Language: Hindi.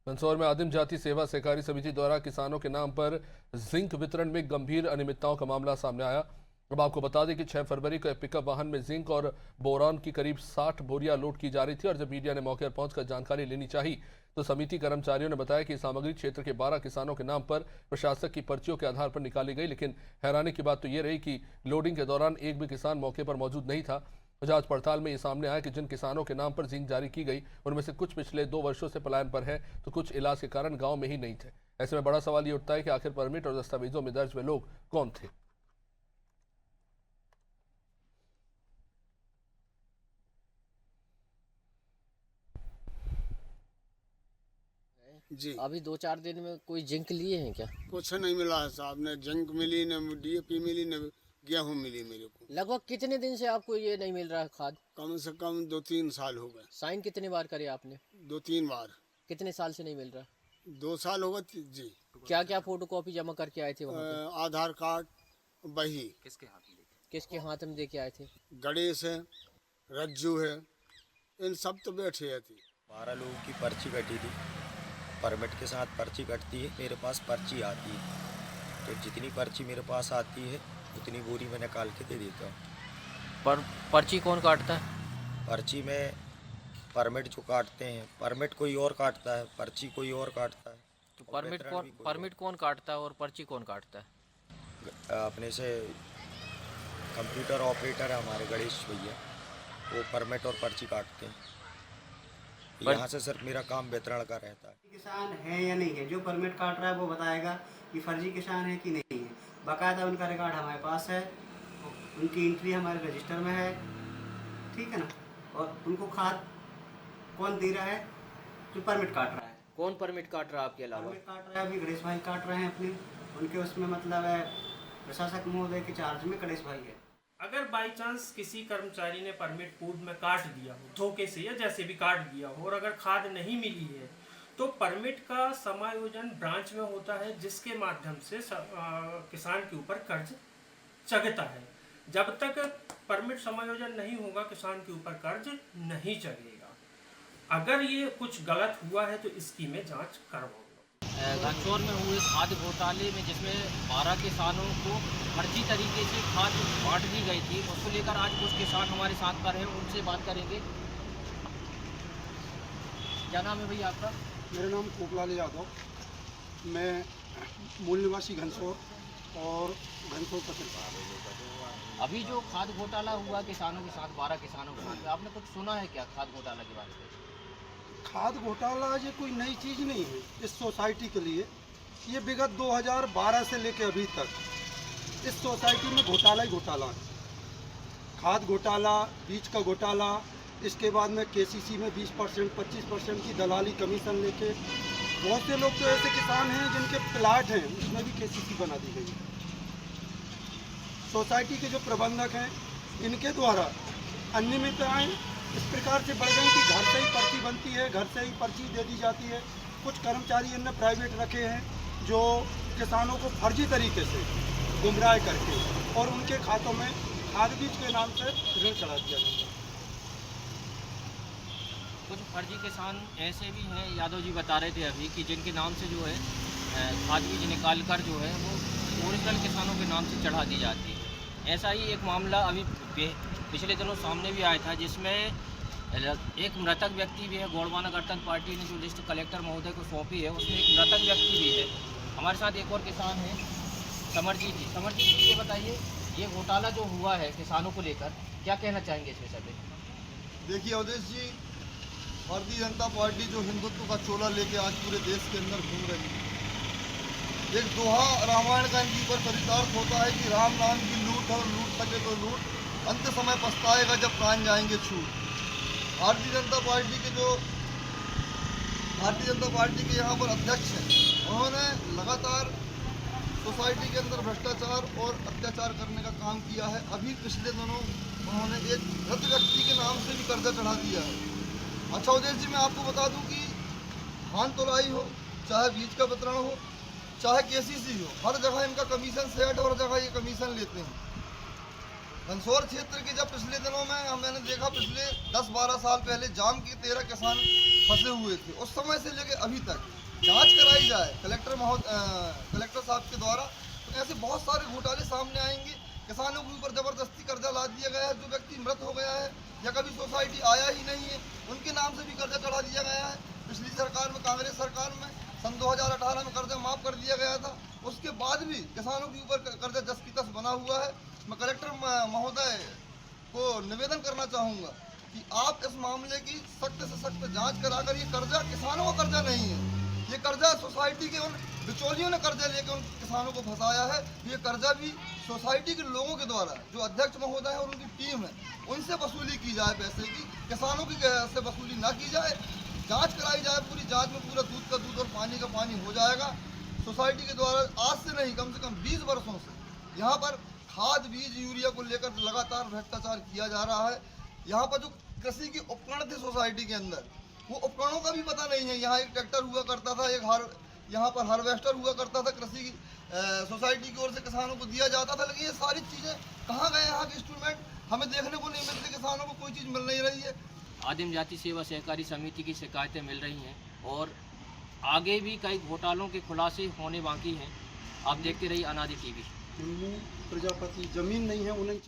मंदसौर में आदिम जाति सेवा सहकारी समिति द्वारा किसानों के नाम पर जिंक वितरण में गंभीर अनियमितताओं का मामला सामने आया। अब आपको बता दें कि 6 फरवरी को एक पिकअप वाहन में जिंक और बोरान की करीब 60 बोरियां लोड की जा रही थी और जब मीडिया ने मौके पर पहुंचकर जानकारी लेनी चाहिए तो समिति कर्मचारियों ने बताया कि सामग्री क्षेत्र के 12 किसानों के नाम पर प्रशासक की पर्चियों के आधार पर निकाली गई, लेकिन हैरानी की बात तो ये रही कि लोडिंग के दौरान एक भी किसान मौके पर मौजूद नहीं था। जांच पड़ताल में ये सामने आया कि जिन किसानों के नाम पर जिंक जारी की गई उनमें से कुछ पिछले 2 वर्षों से पलायन पर है तो कुछ इलाज के कारण गांव में ही नहीं थे। ऐसे में बड़ा सवाल ये उठता है कि आखिर परमिट और दस्तावेजों में दर्ज वे लोग कौन थे। जी अभी 2-4 दिन में कोई जिंक लिए हैं क्या? कुछ नहीं मिला है साहब, न जिंक मिली, न डीएपी मिली, न गेहूं मिली मेरे को। लगभग कितने दिन से आपको ये नहीं मिल रहा है खाद? कम से कम 2-3 साल हो गए। साइन कितने बार करे आपने? 2-3 बार। कितने साल से नहीं मिल रहा? 2 साल हो गए जी। क्या क्या फोटो कॉपी जमा करके आए थे वहाँ पे? आधार कार्ड, बही। किसके हाथ में दे के आए थे? गणेश है, रज्जू है, इन सब तो बैठे थे। 12 लोगों की पर्ची कटी थी। परमिट के साथ पर्ची कटती है, मेरे पास पर्ची आती है तो जितनी पर्ची मेरे पास आती है उतनी बोरी मैं निकाल के दे देता हूँ। पर्ची कौन काटता है? पर्ची में परमिट जो काटते हैं, परमिट कोई और काटता है, पर्ची कोई और काटता है। तो और वितरण भी कोई परमिट कौन काटता है और पर्ची कौन काटता है? अपने से कंप्यूटर ऑपरेटर है हमारे गणेश भैया, वो परमिट और पर्ची काटते हैं। यहाँ से सिर्फ मेरा काम वितरण का रहता है। किसान है या नहीं है, जो परमिट काट रहा है वो बताएगा कि फर्जी किसान है कि नहीं है। बाकायदा उनका रिकॉर्ड हमारे पास है, उनकी एंट्री हमारे रजिस्टर में है, ठीक है ना। और उनको खाद कौन दे रहा है? जो परमिट काट रहा है। कौन परमिट काट रहा है आपके अलावा? परमिट काट रहा है अभी गणेश भाई काट रहे हैं अपने, उनके उसमें मतलब है प्रशासक महोदय के चार्ज में गणेश भाई है। अगर बाई चांस किसी कर्मचारी ने परमिट पूर्व में काट दिया हो, धोखे से या जैसे भी काट दिया हो, और अगर खाद नहीं मिली है तो परमिट का समायोजन ब्रांच में होता है, जिसके माध्यम से किसान के ऊपर कर्ज चढ़ता है। जब तक परमिट समायोजन नहीं होगा किसान के ऊपर कर्ज नहीं चढ़ेगा। अगर ये कुछ गलत हुआ है तो इसकी मैं जांच करवाऊंगा। मंदसौर में हुए खाद घोटाले में जिसमें 12 किसानों को फर्जी तरीके से खाद बांट दी गई थी, उसको लेकर आज कुछ किसान हमारे साथ पर हैं, उनसे बात करेंगे। क्या नाम है भैया आपका? मेरा नाम कोपलाल यादव, मैं मूल निवासी घनसौर और घनसौर पसंद। अभी जो खाद घोटाला हुआ किसानों के साथ, 12 किसानों के साथ, आपने कुछ सुना है क्या खाद घोटाला के बारे में? खाद घोटाला ये कोई नई चीज़ नहीं है इस सोसाइटी के लिए। ये विगत 2012 से लेकर अभी तक इस सोसाइटी में घोटाला ही घोटाला है। खाद घोटाला, बीज का घोटाला, इसके बाद में केसीसी में 20% 25% की दलाली कमीशन लेके बहुत से लोग तो ऐसे किसान हैं जिनके प्लाट हैं उसमें भी केसीसी बना दी गई। सोसाइटी के जो प्रबंधक हैं इनके द्वारा अनियमितताएं इस प्रकार से बढ़ गई कि घर से ही पर्ची बनती है, घर से ही पर्ची दे दी जाती है। कुछ कर्मचारी इनने प्राइवेट रखे हैं जो किसानों को फर्जी तरीके से गुमराह करके और उनके खातों में खाद बीज के नाम से ऋण चढ़ा दिया जाता है। कुछ फर्जी किसान ऐसे भी हैं, यादव जी बता रहे थे अभी, कि जिनके नाम से जो है खाद बीज निकाल कर जो है वो ओरिजिनल किसानों के नाम से चढ़ा दी जाती है। ऐसा ही एक मामला अभी पिछले दिनों सामने भी आया था, जिसमें एक मृतक व्यक्ति भी है। गोड़वाना गणतंत्र पार्टी ने जो लिस्ट कलेक्टर महोदय को सौंपी है उसमें एक मृतक व्यक्ति भी है। हमारे साथ एक और किसान है, समरजीत जी। समरजीत जी, ये बताइए, ये घोटाला जो हुआ है किसानों को लेकर, क्या कहना चाहेंगे इस विषय पे? देखिए अवधेश जी, भारतीय जनता पार्टी जो हिंदुत्व का चोला लेके आज पूरे देश के अंदर घूम रही है, एक दोहा रामायण का इनकी पर चरितार्थ होता है कि राम नाम की लूट और लूट सके तो लूट, अंत समय पछताएगा जब प्राण जाएंगे छूट। भारतीय जनता पार्टी के यहाँ पर अध्यक्ष हैं, उन्होंने लगातार सोसाइटी के अंदर भ्रष्टाचार और अत्याचार करने का काम किया है। अभी पिछले दिनों उन्होंने एक मृत व्यक्ति के नाम से भी कर्जा चढ़ा दिया है। अच्छा उदय जी, मैं आपको बता दूं कि धान तोलाई हो, चाहे बीज का वितरण हो, चाहे केसीसी हो, हर जगह इनका कमीशन सेट और जगह ये कमीशन लेते हैं। मंदसौर क्षेत्र के जब पिछले दिनों में मैंने देखा, पिछले 10-12 साल पहले जाम के 13 किसान फंसे हुए थे। उस समय से लेके अभी तक जांच कराई जाए कलेक्टर साहब के द्वारा, तो ऐसे बहुत सारे घोटाले सामने आएंगे। किसानों के ऊपर ज़बरदस्ती कर्जा ला दिया गया है। जो व्यक्ति मृत हो गया है या कभी सोसाइटी आया ही नहीं है, उनके नाम से भी कर्जा चढ़ा दिया गया है। पिछली सरकार में, कांग्रेस सरकार में सन 2018 में कर्जा माफ़ कर दिया गया था। उसके बाद भी किसानों के ऊपर कर्जा जस की तस बना हुआ है। मैं कलेक्टर महोदय को निवेदन करना चाहूँगा कि आप इस मामले की सख्त से सख्त जांच कराकर, ये कर्जा किसानों का कर्जा नहीं है, ये कर्जा सोसाइटी के उन बिचौलियों ने कर्जा लेकर उन किसानों को फंसाया है। ये कर्जा भी सोसाइटी के लोगों के द्वारा, जो अध्यक्ष महोदय है और उनकी टीम है, उनसे वसूली की जाए पैसे की, किसानों की से वसूली ना की जाए। जांच कराई जाए, पूरी जांच में पूरा दूध का दूध और पानी का पानी हो जाएगा। सोसाइटी के द्वारा आज से नहीं, कम से कम 20 वर्षों से यहाँ पर खाद, बीज, यूरिया को लेकर लगातार भ्रष्टाचार किया जा रहा है। यहाँ पर जो कृषि के उपकरण थे सोसाइटी के अंदर, वो उपकरणों का भी पता नहीं है। यहाँ एक ट्रैक्टर हुआ करता था, यहाँ पर हार्वेस्टर हुआ करता था, कृषि की सोसाइटी की ओर से किसानों को दिया जाता था। लेकिन ये सारी चीज़ें कहाँ गए? यहाँ के इंस्ट्रूमेंट हमें देखने को नहीं मिलते, किसानों को कोई चीज़ मिल नहीं रही है। आदिम जाति सेवा सहकारी समिति की शिकायतें मिल रही हैं और आगे भी कई घोटालों के खुलासे होने बाकी हैं। आप देखते रहिए अनादि टीवी। प्रजापति जमीन नहीं है, 49